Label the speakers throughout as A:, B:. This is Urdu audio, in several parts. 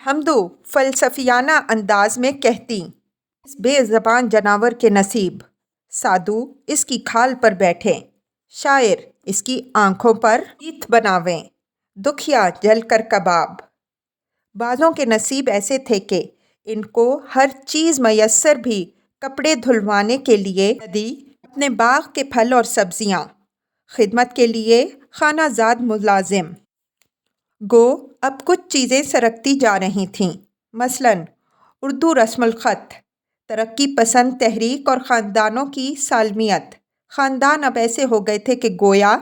A: ہمدو فلسفیانہ انداز میں کہتی، اس بے زبان جانور کے نصیب، سادھو اس کی کھال پر بیٹھیں، شاعر اس کی آنکھوں پر گیت بناویں، دکھیا جل کر کباب۔ بعضوں کے نصیب ایسے تھے کہ ان کو ہر چیز میسر بھی کپڑے دھلوانے کے لیے ندی، اپنے باغ کے پھل اور سبزیاں، خدمت کے لیے خانہ زاد ملازم۔ گو اب کچھ چیزیں سرکتی جا رہی تھیں، مثلاً اردو رسم الخط، ترقی پسند تحریک اور خاندانوں کی سالمیت۔ خاندان اب ایسے ہو گئے تھے کہ گویا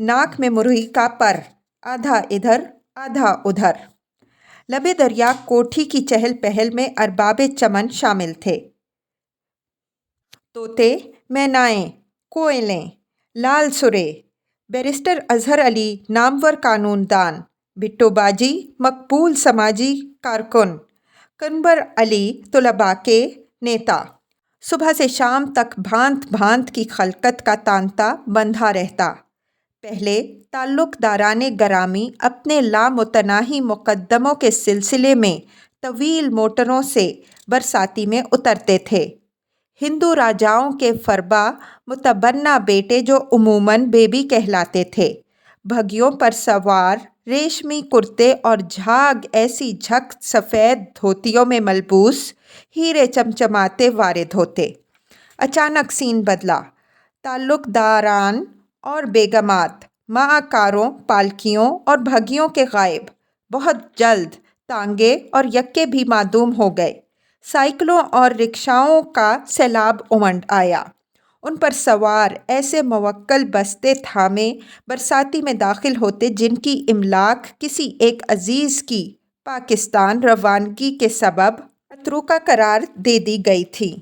A: ناک میں مرغی کا پر، آدھا ادھر آدھا ادھر۔ لب دریا کوٹھی کی چہل پہل میں ارباب چمن شامل تھے۔ طوطے، مینائیں، کوئلیں، لال سرے، بیرسٹر اظہر علی نامور قانون دان، بھٹو باجی مقبول سماجی کارکن، قنبر علی طلباء کے نیتا۔ صبح سے شام تک بھانت بھانت کی خلقت کا تانتا بندھا رہتا۔ پہلے تعلق داران گرامی اپنے لامتناہی مقدموں کے سلسلے میں طویل موٹروں سے برساتی میں اترتے تھے۔ ہندو راجاؤں کے فربا متبنہ بیٹے جو عموماً بیبی کہلاتے تھے، بھگیوں پر سوار، ریشمی کرتے اور جھاگ ایسی جھک سفید دھوتیوں میں ملبوس، ہیرے چمچماتے وارد ہوتے۔ اچانک سین بدلا۔ تعلق داران اور بیگمات ماہ کاروں، پالکیوں اور بھگیوں کے غائب۔ بہت جلد تانگے اور یکے بھی معدوم ہو گئے۔ سائیکلوں اور رکشاؤں کا سیلاب امنڈ آیا۔ ان پر سوار ایسے موکل بستے تھامے برساتی میں داخل ہوتے جن کی املاک کسی ایک عزیز کی پاکستان روانگی کے سبب متروکہ قرار دے دی گئی تھی۔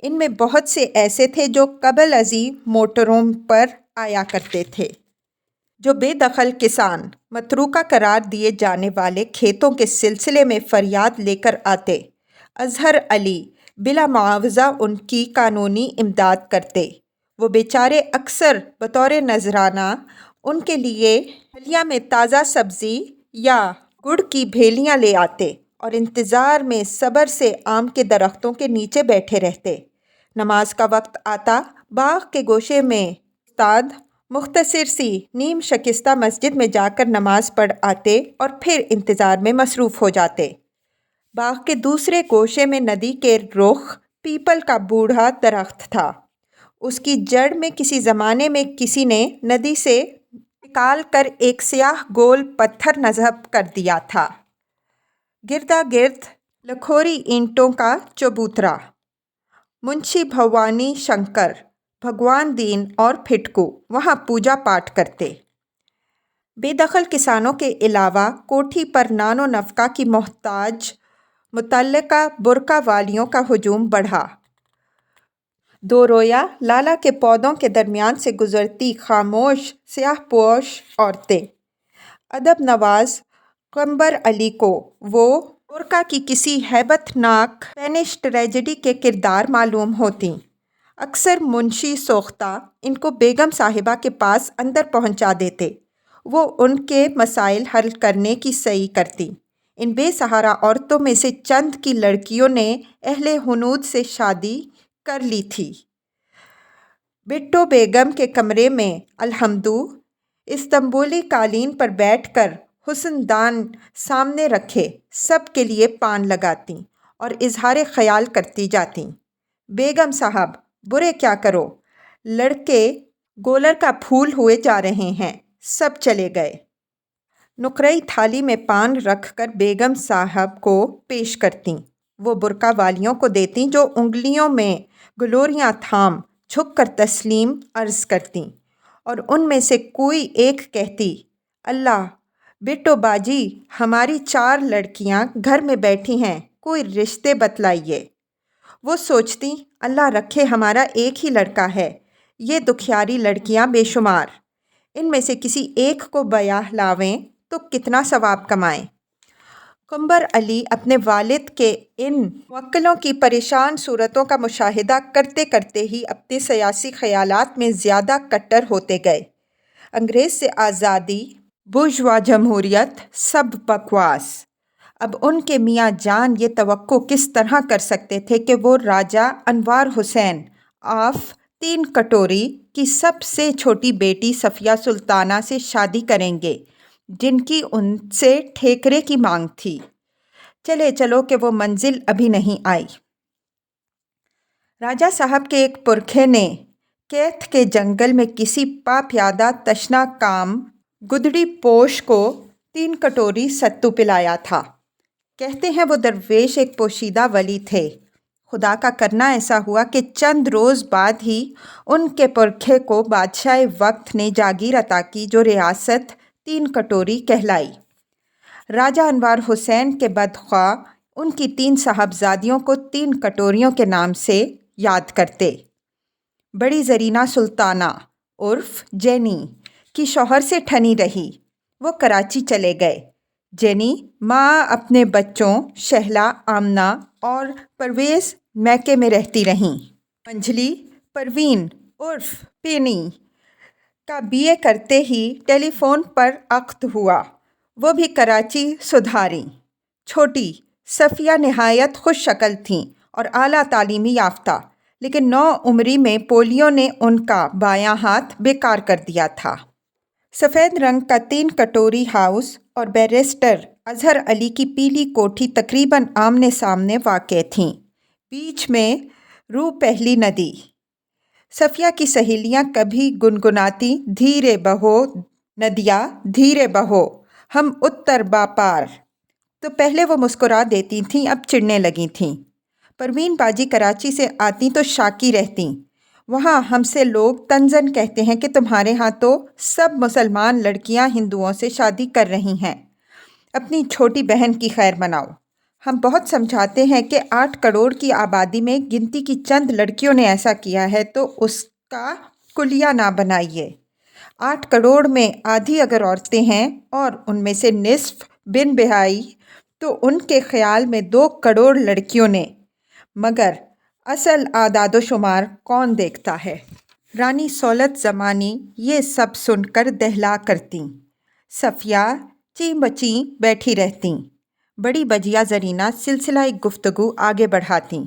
A: ان میں بہت سے ایسے تھے جو قبل ازیں موٹروں پر آیا کرتے تھے۔ جو بے دخل کسان متروکہ قرار دیے جانے والے کھیتوں کے سلسلے میں فریاد لے کر آتے، اظہر علی بلا معاوضہ ان کی قانونی امداد کرتے۔ وہ بیچارے اکثر بطور نذرانہ ان کے لیے حلیہ میں تازہ سبزی یا گڑ کی بھیلیاں لے آتے اور انتظار میں صبر سے آم کے درختوں کے نیچے بیٹھے رہتے۔ نماز کا وقت آتا، باغ کے گوشے میں استاد مختصر سی نیم شکستہ مسجد میں جا کر نماز پڑھ آتے اور پھر انتظار میں مصروف ہو جاتے۔ باغ کے دوسرے گوشے میں ندی کے رخ پیپل کا بوڑھا درخت تھا۔ اس کی جڑ میں کسی زمانے میں کسی نے ندی سے نکال کر ایک سیاہ گول پتھر نصب کر دیا تھا۔ گردا گرد لکھوری اینٹوں کا چبوترا۔ منشی بھوانی شنکر، بھگوان دین اور پھٹکو وہاں پوجا پاٹ کرتے۔ بے دخل کسانوں کے علاوہ کوٹھی پر نان و نفقہ کی محتاج متعلقہ برقع والیوں کا ہجوم بڑھا۔ دو رویہ لالا کے پودوں کے درمیان سے گزرتی خاموش سیاہ پوش عورتیں، ادب نواز قنبر علی کو وہ برقع کی کسی ہیبت ناک اسپینش ٹریجڈی کے کردار معلوم ہوتیں۔ اکثر منشی سوختہ ان کو بیگم صاحبہ کے پاس اندر پہنچا دیتے، وہ ان کے مسائل حل کرنے کی سعی کرتیں۔ ان بے سہارا عورتوں میں سے چند کی لڑکیوں نے اہل ہنود سے شادی کر لی تھی۔ بھٹو بیگم کے کمرے میں الحمدو استنبولی قالین پر بیٹھ کر حسن دان سامنے رکھے سب کے لیے پان لگاتیں اور اظہار خیال کرتی جاتیں۔ بیگم صاحب، برے کیا کرو، لڑکے گولر کا پھول ہوئے جا رہے ہیں، سب چلے گئے۔ نقرئی تھالی میں پان رکھ کر بیگم صاحب کو پیش کرتیں، وہ برقع والیوں کو دیتیں جو انگلیوں میں گلوریاں تھام جھک کر تسلیم عرض کرتیں، اور ان میں سے کوئی ایک کہتی، اللہ بٹو باجی ہماری 4 لڑکیاں گھر میں بیٹھی ہیں، کوئی رشتے بتلائیے۔ وہ سوچتیں اللہ رکھے ہمارا ایک ہی لڑکا ہے، یہ دکھیاری لڑکیاں بے شمار، ان میں سے کسی ایک کو بیاہ لاویں تو کتنا ثواب کمائیں۔ قنبر علی اپنے والد کے ان موکلوں کی پریشان صورتوں کا مشاہدہ کرتے کرتے ہی اپنے سیاسی خیالات میں زیادہ کٹر ہوتے گئے۔ انگریز سے آزادی، بورژوا جمہوریت، سب بکواس۔ اب ان کے میاں جان یہ توقع کس طرح کر سکتے تھے کہ وہ راجہ انوار حسین آف 3 کٹوری کی سب سے چھوٹی بیٹی صفیہ سلطانہ سے شادی کریں گے، جن کی ان سے ٹھیکرے کی مانگ تھی۔ چلے چلو کہ وہ منزل ابھی نہیں آئی۔ راجہ صاحب کے ایک پرکھے نے کیتھ کے جنگل میں کسی پاپیادہ تشنا کام گدڑی پوش کو 3 کٹوری ستو پلایا تھا۔ کہتے ہیں وہ درویش ایک پوشیدہ ولی تھے۔ خدا کا کرنا ایسا ہوا کہ چند روز بعد ہی ان کے پرکھے کو بادشاہ وقت نے جاگیر عطا کی، جو ریاست 3 کٹوری کہلائی۔ راجہ انوار حسین کے بدخواہ ان کی 3 صاحبزادیوں کو 3 کٹوریوں کے نام سے یاد کرتے۔ بڑی زرینہ سلطانہ عرف جینی کی شوہر سے ٹھنی رہی، وہ کراچی چلے گئے۔ جینی ماں اپنے بچوں شہلا، آمنہ اور پرویز میکے میں رہتی رہیں۔ منجلی پروین عرف پینی کا BA کرتے ہی ٹیلی فون پر عقد ہوا، وہ بھی کراچی سدھاریں۔ چھوٹی صفیہ نہایت خوش شکل تھیں اور اعلیٰ تعلیمی یافتہ، لیکن 9 عمری میں پولیو نے ان کا بایاں ہاتھ بیکار کر دیا تھا۔ سفید رنگ کا 3 کٹوری ہاؤس اور بیرسٹر اظہر علی کی پیلی کوٹھی تقریباً آمنے سامنے واقع تھیں۔ بیچ میں رو پہلی ندی۔ صفیہ کی سہیلیاں کبھی گنگناتی، دھیرے بہو ندیا دھیرے بہو، ہم اتر باپار، تو پہلے وہ مسکرا دیتی تھیں، اب چڑھنے لگی تھیں۔ پروین باجی کراچی سے آتیں تو شاکی رہتیں۔ وہاں ہم سے لوگ طنزاً کہتے ہیں کہ تمہارے ہاں تو سب مسلمان لڑکیاں ہندوؤں سے شادی کر رہی ہیں، اپنی چھوٹی بہن کی خیر مناؤ۔ ہم بہت سمجھاتے ہیں کہ 8 کروڑ کی آبادی میں گنتی کی چند لڑکیوں نے ایسا کیا ہے تو اس کا کلیہ نہ بنائیے۔ 8 کروڑ میں آدھی اگر عورتیں ہیں اور ان میں سے نصف بن بہائی تو ان کے خیال میں 2 کروڑ لڑکیوں نے، مگر اصل اعداد و شمار کون دیکھتا ہے؟ رانی سولت زمانی یہ سب سن کر دہلا کرتیں۔ صفیہ چیں بچیں بیٹھی رہتیں۔ بڑی بجیا زرینہ سلسلہ گفتگو آگے بڑھاتیں۔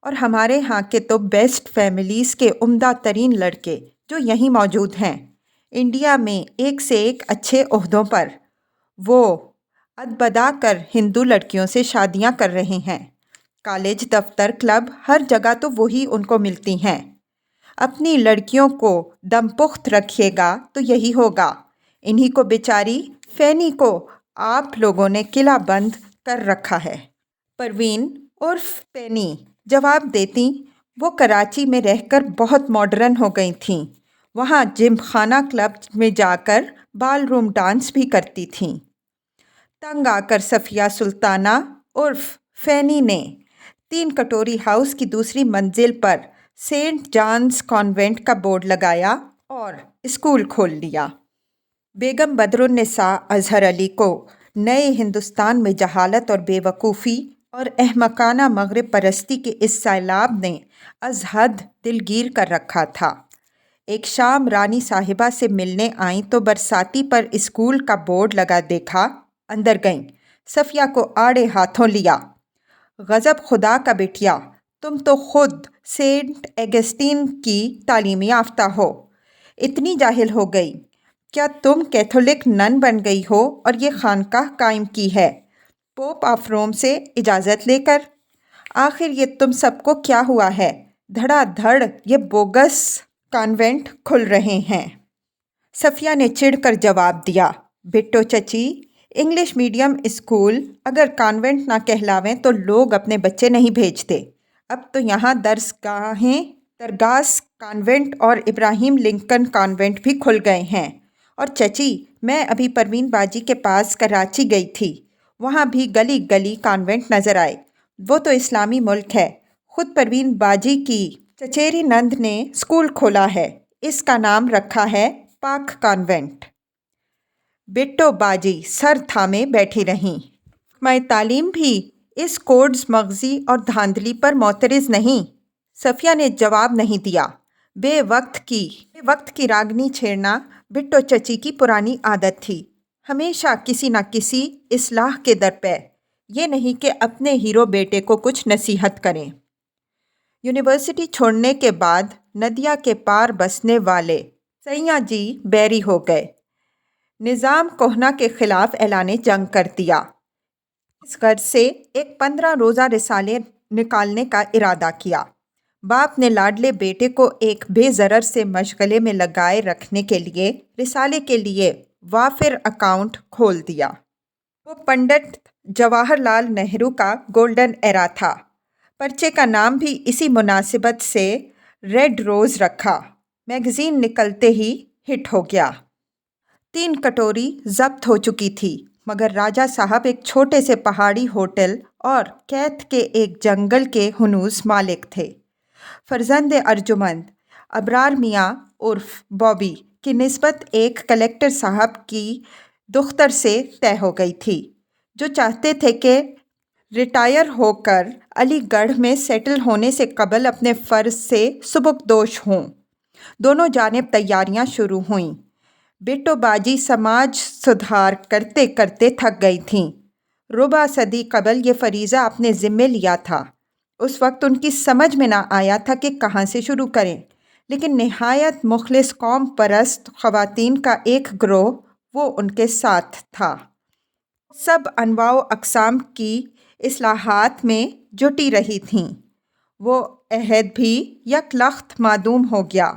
A: اور ہمارے ہاں کے تو بیسٹ فیملیز کے عمدہ ترین لڑکے جو یہیں موجود ہیں، انڈیا میں ایک سے ایک اچھے عہدوں پر، وہ ادبدا کر ہندو لڑکیوں سے شادیاں کر رہے ہیں۔ کالج، دفتر، کلب، ہر جگہ تو وہی ان کو ملتی ہیں۔ اپنی لڑکیوں کو دم پخت رکھیے گا تو یہی ہوگا۔ انہی کو بیچاری فینی کو آپ لوگوں نے قلعہ بند کر رکھا ہے۔ پروین عرف پینی جواب دیتیں، وہ کراچی میں رہ کر بہت ماڈرن ہو گئی تھیں، وہاں جم خانہ کلب میں جا کر بال روم ڈانس بھی کرتی تھیں۔ تنگ آ کر صفیہ سلطانہ عرف فینی نے 3 کٹوری ہاؤس کی دوسری منزل پر سینٹ جانز کانوینٹ کا بورڈ لگایا اور اسکول کھول لیا۔ بیگم بدر النساء اظہر علی کو نئے ہندوستان میں جہالت اور بے وقوفی اور احمقانہ مغرب پرستی کے اس سیلاب نے از حد دلگیر کر رکھا تھا۔ ایک شام رانی صاحبہ سے ملنے آئیں تو برساتی پر اسکول کا بورڈ لگا دیکھا، اندر گئیں، صفیہ کو آڑے ہاتھوں لیا۔ غضب خدا کا بٹیا، تم تو خود سینٹ ایگسٹین کی تعلیم یافتہ ہو، اتنی جاہل ہو گئی، کیا تم کیتھولک نن بن گئی ہو اور یہ خانقاہ قائم کی ہے پوپ آف روم سے اجازت لے کر؟ آخر یہ تم سب کو کیا ہوا ہے؟ دھڑا دھڑ یہ بوگس کانوینٹ کھل رہے ہیں۔ صفیہ نے چڑھ کر جواب دیا، بٹو چچی، انگلش میڈیم اسکول اگر کانوینٹ نہ کہلاویں تو لوگ اپنے بچے نہیں بھیجتے۔ اب تو یہاں درگاس کانوینٹ اور ابراہیم لنکن کانوینٹ بھی کھل گئے ہیں۔ اور چچی، میں ابھی پروین باجی کے پاس کراچی گئی تھی، وہاں بھی گلی گلی کانوینٹ نظر آئے۔ وہ تو اسلامی ملک ہے، خود پروین باجی کی چچیری نند نے اسکول کھولا ہے، اس کا نام رکھا ہے پاک کانوینٹ۔ بٹو باجی سر تھامے بیٹھی رہیں۔ محکمہ تعلیم بھی اس کوڈز مغزی اور دھاندلی پر معترض نہیں۔ صفیہ نے جواب نہیں دیا۔ بے وقت کی راگنی چھیڑنا بٹو چچی کی پرانی عادت تھی، ہمیشہ کسی نہ کسی اصلاح کے در پہ۔ یہ نہیں کہ اپنے ہیرو بیٹے کو کچھ نصیحت کریں۔ یونیورسٹی چھوڑنے کے بعد ندیا کے پار بسنے والے سیاں جی بیری ہو گئے۔ نظام کوہنا کے خلاف اعلان جنگ کر دیا۔ اس غرض سے ایک 15 روزہ رسالے نکالنے کا ارادہ کیا۔ باپ نے لاڈلے بیٹے کو ایک بے ضرر سے مشغلے میں لگائے رکھنے کے لیے رسالے کے لیے وافر اکاؤنٹ کھول دیا۔ وہ پنڈت جواہر لال نہرو کا گولڈن ایرا تھا۔ پرچے کا نام بھی اسی مناسبت سے ریڈ روز رکھا۔ میگزین نکلتے ہی ہٹ ہو گیا۔ 3 کٹوری ضبط ہو چکی تھی، مگر راجہ صاحب ایک چھوٹے سے پہاڑی ہوٹل اور کیتھ کے ایک جنگل کے ہنوز مالک تھے۔ فرزند ارجمند ابرار میاں عرف بابی کی نسبت ایک کلیکٹر صاحب کی دختر سے طے ہو گئی تھی، جو چاہتے تھے کہ ریٹائر ہو کر علی گڑھ میں سیٹل ہونے سے قبل اپنے فرض سے سبکدوش ہوں۔ دونوں جانب تیاریاں شروع ہوئیں۔ بیٹو باجی سماج سدھار کرتے کرتے تھک گئی تھیں۔ ربع صدی قبل یہ فریضہ اپنے ذمے لیا تھا۔ اس وقت ان کی سمجھ میں نہ آیا تھا کہ کہاں سے شروع کریں، لیکن نہایت مخلص قوم پرست خواتین کا ایک گروہ وہ ان کے ساتھ تھا۔ سب انواع و اقسام کی اصلاحات میں جٹی رہی تھیں۔ وہ عہد بھی یک لخت معدوم ہو گیا۔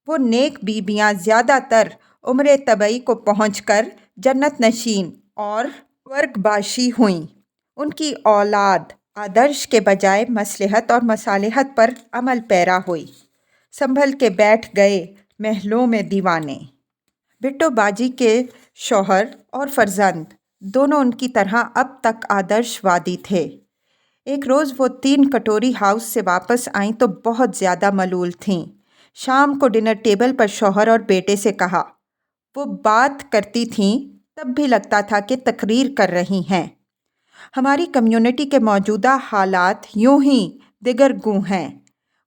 A: وہ نیک بیبیاں زیادہ تر عمر طبعی کو پہنچ کر جنت نشین اور سورگ باشی ہوئیں۔ ان کی اولاد آدرش کے بجائے مصلحت اور مصالحت پر عمل پیرا ہوئی۔ سنبھل کے بیٹھ گئے محلوں میں دیوانے۔ بٹو باجی کے شوہر اور فرزند دونوں ان کی طرح اب تک آدرش وادی تھے۔ ایک روز وہ 3 کٹوری ہاؤس سے واپس آئیں تو بہت زیادہ ملول تھیں۔ شام کو ڈنر ٹیبل پر شوہر اور بیٹے سے کہا۔ وہ بات کرتی تھیں تب بھی لگتا تھا کہ تقریر کر رہی ہیں۔ ہماری کمیونٹی کے موجودہ حالات یوں ہی دگرگوں ہیں۔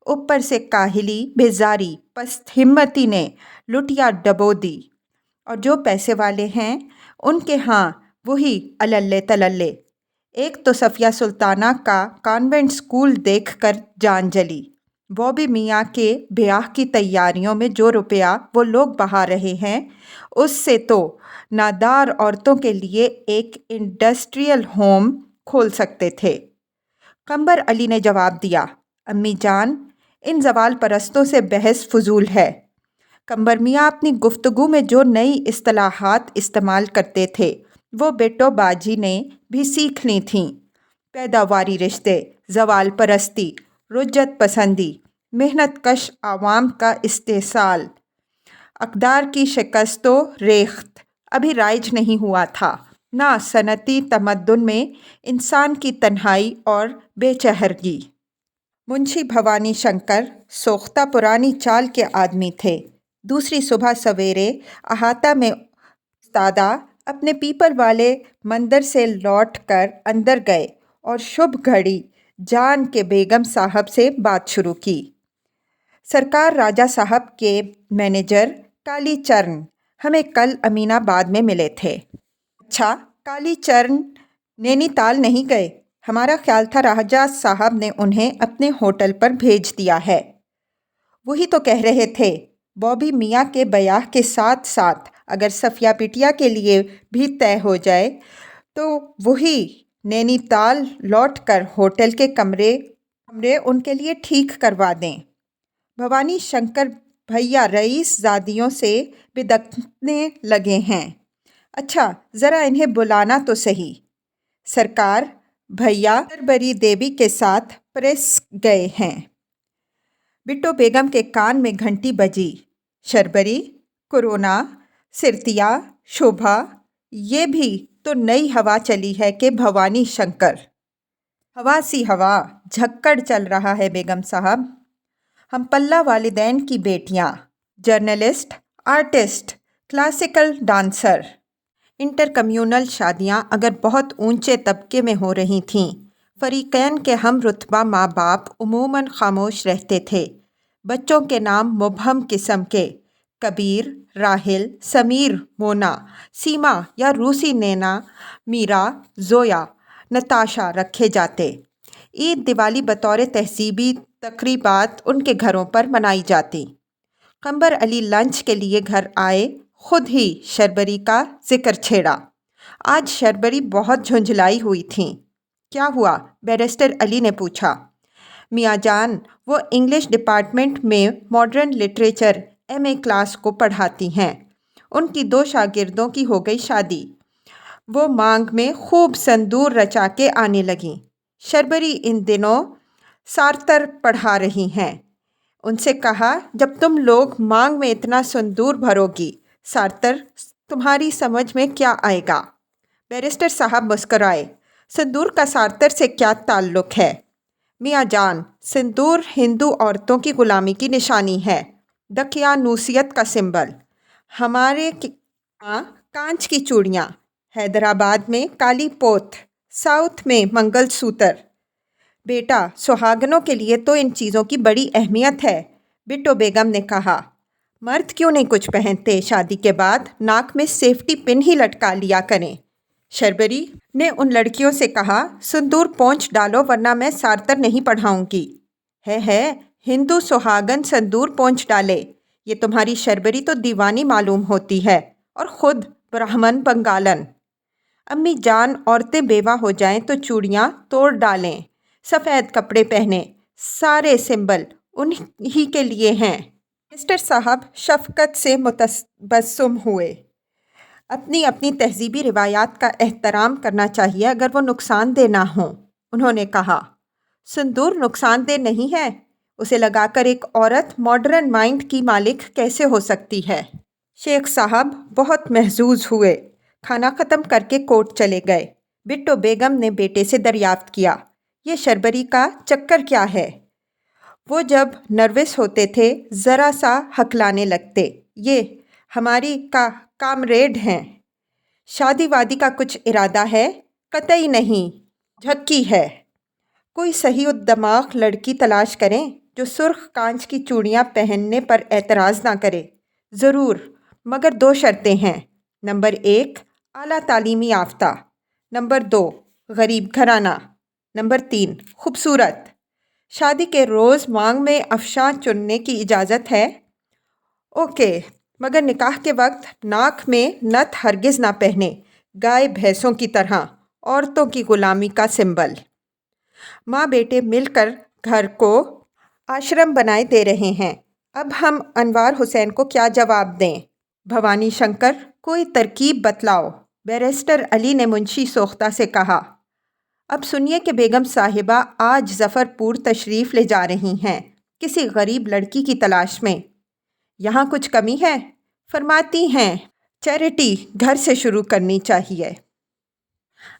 A: اوپر سے کاہلی، بیزاری، پست ہمتی نے لٹیا ڈبو دی، اور جو پیسے والے ہیں ان کے ہاں وہی اللے تللے۔ ایک تو صفیہ سلطانہ کا کانوینٹ اسکول دیکھ کر جان جلی۔ بابی میاں کے بیاہ کی تیاریوں میں جو روپیہ وہ لوگ بہا رہے ہیں، اس سے تو نادار عورتوں کے لیے ایک انڈسٹریل ہوم کھول سکتے تھے۔ قمبر علی نے جواب دیا، امی جان، ان زوال پرستوں سے بحث فضول ہے۔ قمبر میاں اپنی گفتگو میں جو نئی اصطلاحات استعمال کرتے تھے وہ بیٹو باجی نے بھی سیکھ لی تھیں۔ پیداواری رشتے، زوال پرستی، رجت پسندی، محنت کش عوام کا استحصال، اقدار کی شکست و ریخت ابھی رائج نہیں ہوا تھا۔ نہ صنعتی تمدن میں انسان کی تنہائی اور بے چہرگی۔ منشی بھوانی شنکر سوختہ پرانی چال کے آدمی تھے۔ دوسری صبح سویرے احاطہ میں استادہ اپنے پیپل والے مندر سے لوٹ کر اندر گئے اور شبھ گھڑی جان کے بیگم صاحب سے بات شروع کی۔ سرکار راجہ صاحب کے مینیجر کالی چرن ہمیں کل امین آباد میں ملے تھے۔ اچھا، کالی چرن نینی تال نہیں گئے؟ ہمارا خیال تھا راجہ صاحب نے انہیں اپنے ہوٹل پر بھیج دیا ہے۔ وہی تو کہہ رہے تھے، بابی میاں کے بیاہ کے ساتھ ساتھ اگر صفیہ بٹیا کے لیے بھی طے ہو جائے تو وہی نینی تال لوٹ کر ہوٹل کے کمرے ان کے لیے ٹھیک کروا دیں۔ بھوانی شنکر بھیا رئیس زادیوں سے بدکنے لگے ہیں۔ اچھا، ذرا انہیں بلانا تو صحیح۔ سرکار بھیا شربری دیوی کے ساتھ پریس گئے ہیں۔ بٹو بیگم کے کان میں گھنٹی بجی۔ شربری، کرونا، سرتیا، شوبھا، یہ بھی تو نئی ہوا چلی ہے کہ بھوانی شنکر؟ ہوا سی ہوا، جھکڑ چل رہا ہے بیگم صاحب۔ ہم پلہ والدین کی بیٹیاں، journalist, artist, classical dancer. Inter communal شادیاں اگر بہت اونچے طبقے میں ہو رہی تھیں، فریقین کے ہم رتبہ ماں باپ عموماً خاموش رہتے تھے۔ بچوں کے نام مبہم قسم کے، کبیر، راہل، سمیر، مونا، سیما یا روسی نینا، میرا، زویا، نتاشا رکھے جاتے۔ عید دیوالی بطور تہذیبی تقریبات ان کے گھروں پر منائی جاتی۔ قمبر علی لنچ کے لیے گھر آئے، خود ہی شربری کا ذکر چھیڑا۔ آج شربری بہت جھنجھلائی ہوئی تھیں۔ کیا ہوا؟ بیرسٹر علی نے پوچھا۔ میاں جان، وہ انگلش ڈپارٹمنٹ میں modern literature M A class کو پڑھاتی ہیں۔ ان کی 2 شاگردوں کی ہو گئی شادی۔ وہ مانگ میں خوب سندور رچا کے آنے لگیں۔ شربری ان دنوں سارتر پڑھا رہی ہیں۔ ان سے کہا، جب تم لوگ مانگ میں اتنا سندور بھرو گی، سارتر تمہاری سمجھ میں کیا آئے گا؟ بیرسٹر صاحب مسکرائے۔ سندور کا سارتر سے کیا تعلق ہے؟ میاں جان، سندور ہندو عورتوں کی غلامی کی نشانی ہے، دقیانوسیت کا سمبل۔ ہمارے یہاں کانچ کی چوڑیاں، حیدرآباد میں کالی پوت، ساؤتھ میں منگل سوتر۔ بیٹا، سہاگنوں کے لیے تو ان چیزوں کی بڑی اہمیت ہے، بٹو بیگم نے کہا۔ مرد کیوں نہیں کچھ پہنتے؟ شادی کے بعد ناک میں سیفٹی پن ہی لٹکا لیا کریں۔ شربری نے ان لڑکیوں سے کہا، سندور پونچھ ڈالو ورنہ میں سارتر نہیں پڑھاؤں گی۔ ہے ہندو سہاگن سندور پونچھ ڈالے؟ یہ تمہاری شربری تو دیوانی معلوم ہوتی ہے، اور خود برہمن بنگالن۔ امی جان، عورتیں بیوہ ہو جائیں تو چوڑیاں توڑ ڈالیں، سفید کپڑے پہنیں، سارے سمبل انہی کے لیے ہیں۔ مسٹر صاحب شفقت سے متبسم ہوئے۔ اپنی اپنی تہذیبی روایات کا احترام کرنا چاہیے اگر وہ نقصان دہ نہ ہوں، انہوں نے کہا۔ سندور نقصان دہ نہیں ہے، اسے لگا کر ایک عورت ماڈرن مائنڈ کی مالک کیسے ہو سکتی ہے؟ شیخ صاحب بہت محظوظ ہوئے، کھانا ختم کر کے کوٹ چلے گئے۔ بٹو بیگم نے بیٹے سے دریافت کیا، یہ شربری کا چکر کیا ہے؟ وہ جب نروس ہوتے تھے ذرا سا ہکلانے لگتے۔ یہ ہماری کامریڈ ہیں۔ شادی وادی کا کچھ ارادہ ہے؟ قطعی نہیں، جھکی ہے۔ کوئی صحیح الدماغ لڑکی تلاش کریں جو سرخ کانچ کی چوڑیاں پہننے پر اعتراض نہ کرے۔ ضرور، مگر 2 شرطیں ہیں۔ نمبر 1، اعلیٰ تعلیمی یافتہ۔ نمبر 2، غریب گھرانہ۔ نمبر 3، خوبصورت۔ شادی کے روز مانگ میں افشاں چننے کی اجازت ہے؟ اوکے، مگر نکاح کے وقت ناک میں نتھ ہرگز نہ پہنے، گائے بھینسوں کی طرح، عورتوں کی غلامی کا سمبل۔ ماں بیٹے مل کر گھر کو آشرم بنائے دے رہے ہیں، اب ہم انوار حسین کو کیا جواب دیں؟ بھوانی شنکر، کوئی ترکیب بتلاؤ، بیرسٹر علی نے منشی سوختہ سے کہا۔ اب سنیے کہ بیگم صاحبہ آج ظفر پور تشریف لے جا رہی ہیں، کسی غریب لڑکی کی تلاش میں۔ یہاں کچھ کمی ہے؟ فرماتی ہیں چیریٹی گھر سے شروع کرنی چاہیے۔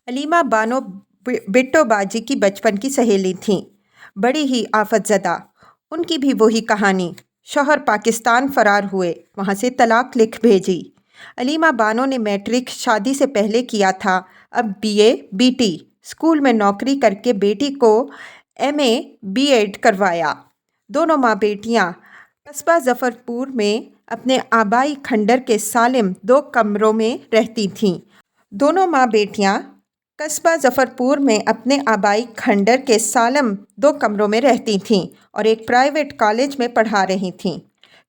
A: علیمہ بانو بٹو باجی کی بچپن کی سہیلی تھیں، بڑی ہی آفت زدہ۔ ان کی بھی وہی کہانی، شوہر پاکستان فرار ہوئے، وہاں سے طلاق لکھ بھیجی۔ علیمہ بانو نے میٹرک شادی سے پہلے کیا تھا، اب B A B T, school میں نوکری کر کے بیٹی کو ایم اے بی ایڈ کروایا۔ دونوں ماں بیٹیاں قصبہ ظفر پور میں اپنے آبائی کھنڈر کے سالم 2 کمروں میں رہتی تھیں۔ دونوں ماں بیٹیاں قصبہ ظفر پور میں اپنے آبائی کھنڈر کے سالم 2 کمروں میں رہتی تھیں اور ایک پرائیویٹ کالج میں پڑھا رہی تھیں۔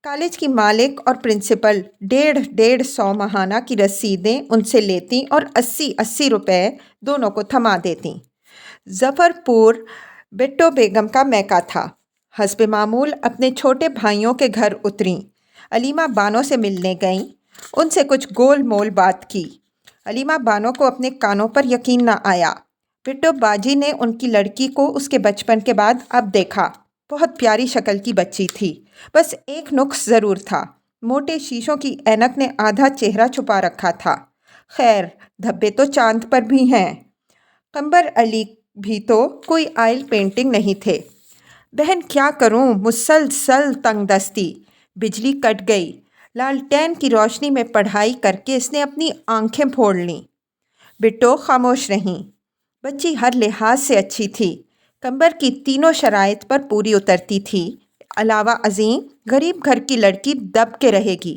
A: کالج کی مالک اور پرنسپل 150 ماہانہ کی رسیدیں ان سے لیتیں اور 80 روپے دونوں کو تھما دیتیں۔ ظفر پور بٹو بیگم کا میکہ تھا۔ حسب معمول اپنے چھوٹے بھائیوں کے گھر اتریں، علیمہ بانو سے ملنے گئیں، ان سے کچھ گول مول بات کی۔ علیمہ بانو کو اپنے کانوں پر یقین نہ آیا۔ بٹو باجی نے ان کی لڑکی کو اس کے بچپن کے بعد اب دیکھا۔ بہت پیاری شکل کی بچی تھی، بس ایک نقص ضرور تھا، موٹے شیشوں کی اینک نے آدھا چہرہ چھپا رکھا تھا۔ خیر، دھبے تو چاند پر بھی ہیں۔ قمبر علی بھی تو کوئی آئل پینٹنگ نہیں تھے۔ بہن کیا کروں، مسلسل تنگ دستی، بجلی کٹ گئی، لالٹین کی روشنی میں پڑھائی کر کے اس نے اپنی آنکھیں پھوڑ لیں۔ بٹو خاموش رہیں۔ بچی ہر لحاظ سے اچھی تھی، قمبر کی تینوں شرائط پر پوری اترتی تھی۔ علاوہ ازیں غریب گھر کی لڑکی دب کے رہے گی،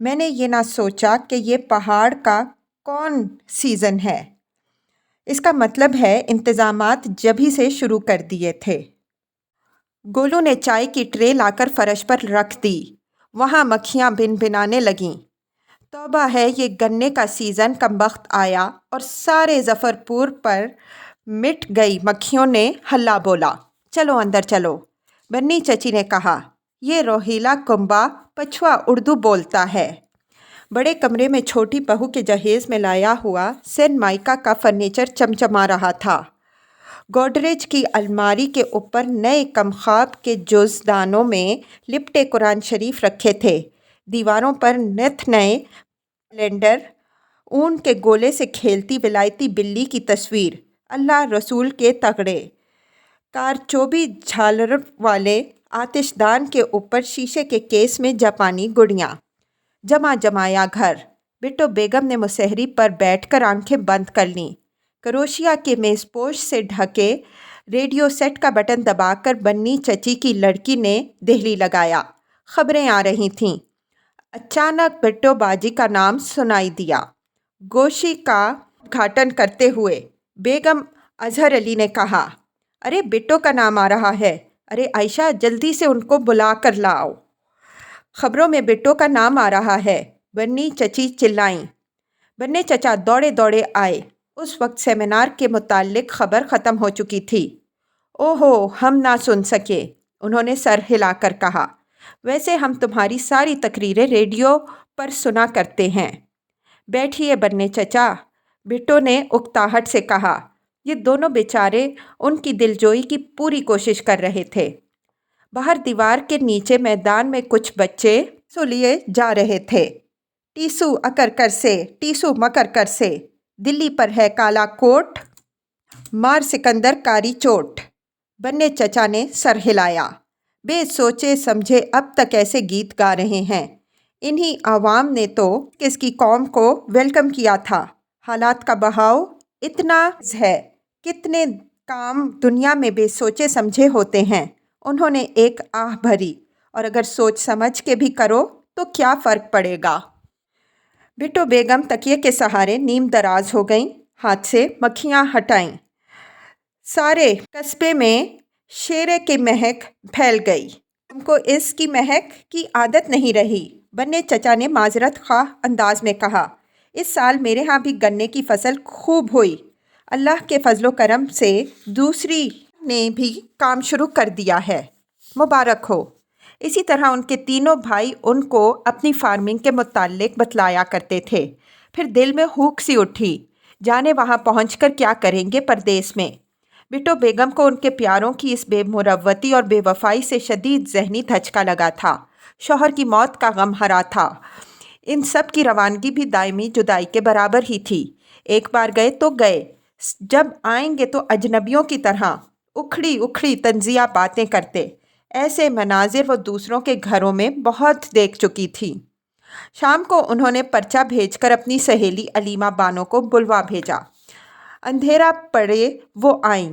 A: میں نے یہ نہ سوچا کہ یہ پہاڑ کا کون سیزن ہے۔ اس کا مطلب ہے انتظامات جبھی سے شروع کر دیے تھے۔ گولو نے چائے کی ٹرے لا کر فرش پر رکھ دی۔ وہاں مکھیاں بن بنانے لگیں۔ توبہ ہے، یہ گنے کا سیزن کمبخت آیا اور سارے ظفر پور پر مٹ گئی۔ مکھیوں نے ہلا بولا، چلو اندر چلو۔ بنی چچی نے کہا، یہ روہیلا کنبا پچھوا اردو بولتا ہے۔ بڑے کمرے میں چھوٹی بہو کے جہیز میں لایا ہوا سین مائکا کا فرنیچر چمچما رہا تھا۔ گودریج کی الماری کے اوپر نئے کمخواب کے جز دانوں میں لپٹے قرآن شریف رکھے تھے۔ دیواروں پر نت نئے کیلنڈر، اون کے گولے سے کھیلتی ولایتی بلی کی تصویر، اللہ رسول کے تغڑے، کارچوبی جھالر والے آتش دان کے اوپر شیشے کے کیس میں جاپانی گڑیاں۔ جمع جمایا گھر۔ بٹو بیگم نے مسہری پر بیٹھ کر آنکھیں بند کر لیں۔ کروشیا کے میز پوش سے ڈھکے ریڈیو سیٹ کا بٹن دبا کر بنی چچی کی لڑکی نے دہلی لگایا۔ خبریں آ رہی تھیں۔ اچانک بٹو باجی کا نام سنائی دیا۔ گوشی کا ادگھاٹن کرتے ہوئے بیگم اظہر علی نے کہا، ارے بٹو کا نام آ رہا ہے، ارے عائشہ جلدی سے ان کو بلا کر لاؤ۔ خبروں میں بٹو کا نام آ رہا ہے، بنی چچی چلائیں۔ بننے چچا دوڑے دوڑے آئے۔ اس وقت سیمینار کے متعلق خبر ختم ہو چکی تھی۔ اوہو، ہم نہ سن سکے، انہوں نے سر ہلا کر کہا۔ ویسے ہم تمہاری ساری تقریریں ریڈیو پر سنا کرتے ہیں۔ بیٹھیے بننے چچا، بٹو نے اکتاہٹ سے کہا۔ یہ دونوں بیچارے ان کی دلجوئی کی پوری کوشش کر رہے تھے۔ باہر دیوار کے نیچے میدان میں کچھ بچے ٹیسو لیے جا رہے تھے۔ ٹیسو اکر کر سے، ٹیسو مکر کر سے، دلی پر ہے کالا کوٹ، مار سکندر کاری چوٹ۔ بننے چچا نے سر ہلایا۔ بے سوچے سمجھے اب تک ایسے گیت گا رہے ہیں۔ انہی عوام نے تو کس کی قوم کو ویلکم کیا تھا۔ حالات کا بہاؤ اتنا ہے، کتنے کام دنیا میں بے سوچے سمجھے ہوتے ہیں۔ انہوں نے ایک آہ بھری، اور اگر سوچ سمجھ کے بھی کرو تو کیا فرق پڑے گا۔ بٹو بیگم تکیے کے سہارے نیم دراز ہو گئیں، ہاتھ سے مکھیاں ہٹائیں۔ سارے قصبے میں شیرے کی مہک پھیل گئی۔ ہم کو اس کی مہک کی عادت نہیں رہی، بننے چچا نے معذرت خواہ انداز میں کہا۔ اس سال میرے ہاں بھی گنے کی فصل خوب ہوئی۔ اللہ کے فضل و کرم سے دوسری نے بھی کام شروع کر دیا ہے، مبارک ہو۔ اسی طرح ان کے تینوں بھائی ان کو اپنی فارمنگ کے متعلق بتلایا کرتے تھے۔ پھر دل میں ہوک سی اٹھی، جانے وہاں پہنچ کر کیا کریں گے پردیس میں۔ بٹو بیگم کو ان کے پیاروں کی اس بے مروتی اور بے وفائی سے شدید ذہنی دھچکا لگا تھا۔ شوہر کی موت کا غم ہرا تھا۔ ان سب کی روانگی بھی دائمی جدائی کے برابر ہی تھی۔ ایک بار گئے تو گئے، جب آئیں گے تو اجنبیوں کی طرح اکھڑی اکھڑی طنزیہ باتیں کرتے۔ ایسے مناظر وہ دوسروں کے گھروں میں بہت دیکھ چکی تھی۔ شام کو انہوں نے پرچہ بھیج کر اپنی سہیلی علیمہ بانو کو بلوا بھیجا۔ اندھیرا پڑے وہ آئیں۔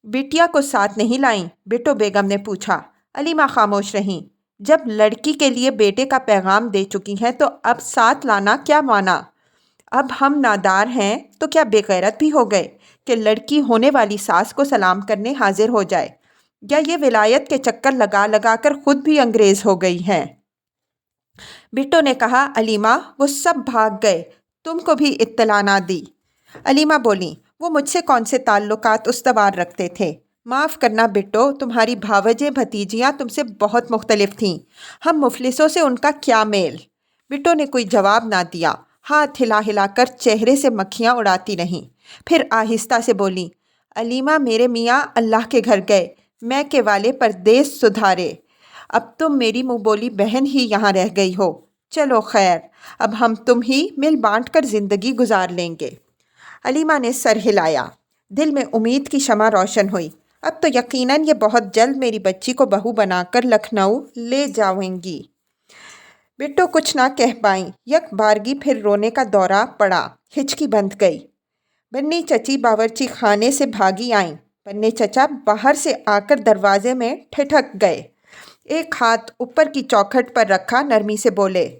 A: بیٹیا کو ساتھ نہیں لائیں؟ بٹو بیگم نے پوچھا۔ علیمہ خاموش رہیں۔ جب لڑکی کے لیے بیٹے کا پیغام دے چکی ہیں تو اب ساتھ لانا کیا مانا؟ اب ہم نادار ہیں تو کیا بے غیرت بھی ہو گئے کہ لڑکی ہونے والی ساس کو سلام کرنے حاضر ہو جائے؟ یا یہ ولایت کے چکر لگا لگا کر خود بھی انگریز ہو گئی ہیں؟ بٹو نے کہا، علیمہ وہ سب بھاگ گئے، تم کو بھی اطلاع نہ دی۔ علیمہ بولیں، وہ مجھ سے کون سے تعلقات استوار رکھتے تھے؟ معاف کرنا بٹو، تمہاری بھاوجیں بھتیجیاں تم سے بہت مختلف تھیں۔ ہم مفلسوں سے ان کا کیا میل؟ بٹو نے کوئی جواب نہ دیا، ہاتھ ہلا ہلا کر چہرے سے مکھیاں اڑاتی رہیں۔ پھر آہستہ سے بولیں، علیمہ میرے میاں اللہ کے گھر گئے، میں کے والے پردیس سدھارے، اب تم میری منہ بولی بہن ہی یہاں رہ گئی ہو۔ چلو خیر، اب ہم تم ہی مل بانٹ کر زندگی گزار لیں گے۔ علیمہ نے سر ہلایا۔ دل میں امید کی شمع روشن ہوئی۔ اب تو یقیناً یہ بہت جلد میری بچی کو بہو بنا کر لکھنؤ لے جاؤیں گی۔ بٹو کچھ نہ کہہ پائیں۔ یک بارگی پھر رونے کا دورہ پڑا، ہچکی بندھ گئی۔ بنی چچی باورچی خانے سے بھاگی آئیں۔ بننے چچا باہر سے آ کر دروازے میں ٹھٹک گئے۔ ایک ہاتھ اوپر کی چوکھٹ پر رکھا نرمی سے بولے،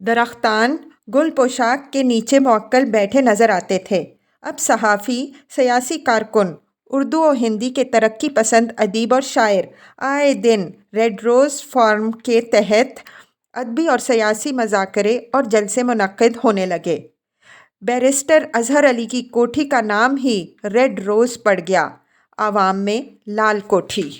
A: درختان گل پوشاک کے نیچے موکل بیٹھے نظر آتے تھے۔ اب صحافی، سیاسی کارکن، اردو و ہندی کے ترقی پسند ادیب اور شاعر آئے دن ریڈ روز فورم کے تحت ادبی اور سیاسی مذاکرے اور جلسے منعقد ہونے لگے۔ بیرسٹر اظہر علی کی کوٹھی کا نام ہی ریڈ روز پڑ گیا، عوام میں لال کوٹھی۔